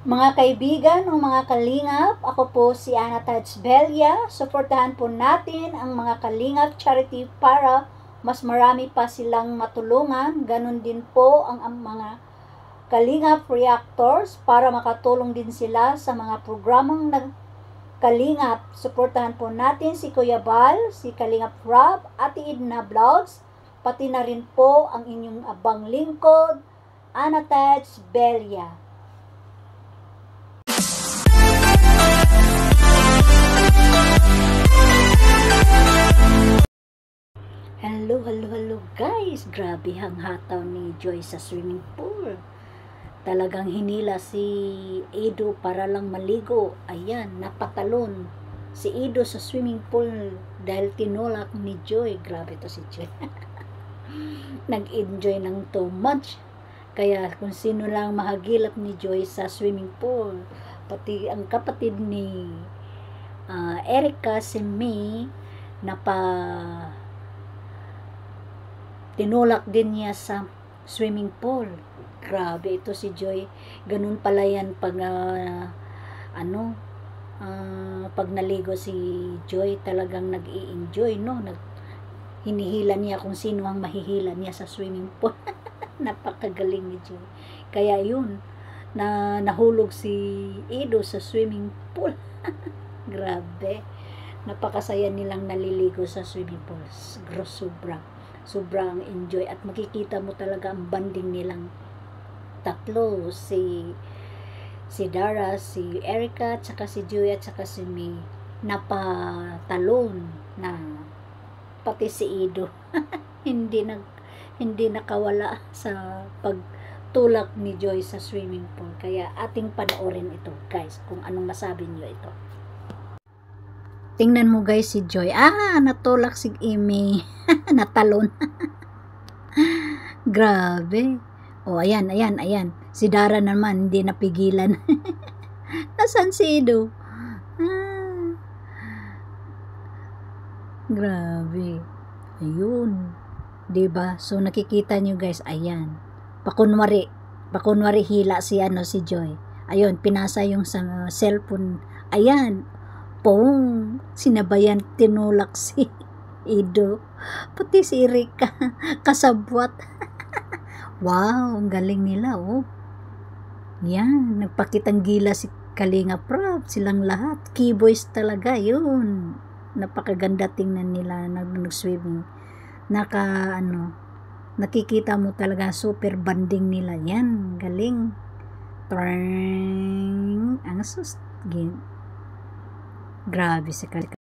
Mga kaibigan o mga kalingap, ako po si Ana Tadsbelia. Suportahan po natin ang mga kalingap charity para mas marami pa silang matulungan. Ganon din po ang mga kalingap reactors para makatulong din sila sa mga programang kalingap. Suportahan po natin si Kuya Bal, si Kalingap Rob, Ate Edna Vlogs, pati na rin po ang inyong abang lingkod, Ana Tadsbelia. Hello guys! Grabe ang hataw ni Joy sa swimming pool. Talagang hinila si Edo para lang maligo. Ayan, napatalon si Edo sa swimming pool dahil tinulak ni Joy. Grabe to si Joy. Nag-enjoy ng too much. Kaya kung sino lang mahagilap ni Joy sa swimming pool, pati ang kapatid ni Erica, si May, tinulak din niya sa swimming pool. Grabe ito si Joy. Ganun pala yan pag pag naligo si Joy, talagang nag-i-enjoy, no? Hinihila niya kung sino ang mahihila niya sa swimming pool. Napakagaling ni Joy. Kaya yun, nahulog si Edo sa swimming pool. Grabe. Napakasaya nilang naliligo sa swimming pool. Sobrang enjoy at makikita mo talaga ang bonding nilang tatlo, si Dara, si Erica, tsaka si Joy at tsaka si May. Napatalon na pati si Edo. hindi nakawala sa pagtulak ni Joy sa swimming pool. Kaya ating panoorin ito guys, kung anong masabi niyo ito. Tingnan mo guys si Joy. Natulak si Amy. Natalon. Grabe. Ayan. Si Dara naman, hindi napigilan. Nasaan si Edo? Grabe. Ayun. Diba? So, nakikita nyo guys, ayan. Pakunwari hila si Joy. Ayun, pinasa yung sa cellphone. Ayan. Pong, sinabayan, tinulak si Edo. Pati si Erika, kasabwat. Wow, ang galing nila, oh. Yan, nagpakitang gila si Kalingap Rob, silang lahat. Keyboys talaga, yun. Napakaganda tingnan nila nag-swimming. Nakikita mo talaga super banding nila. Yan, galing. Ang sus, grabe si Kalingap.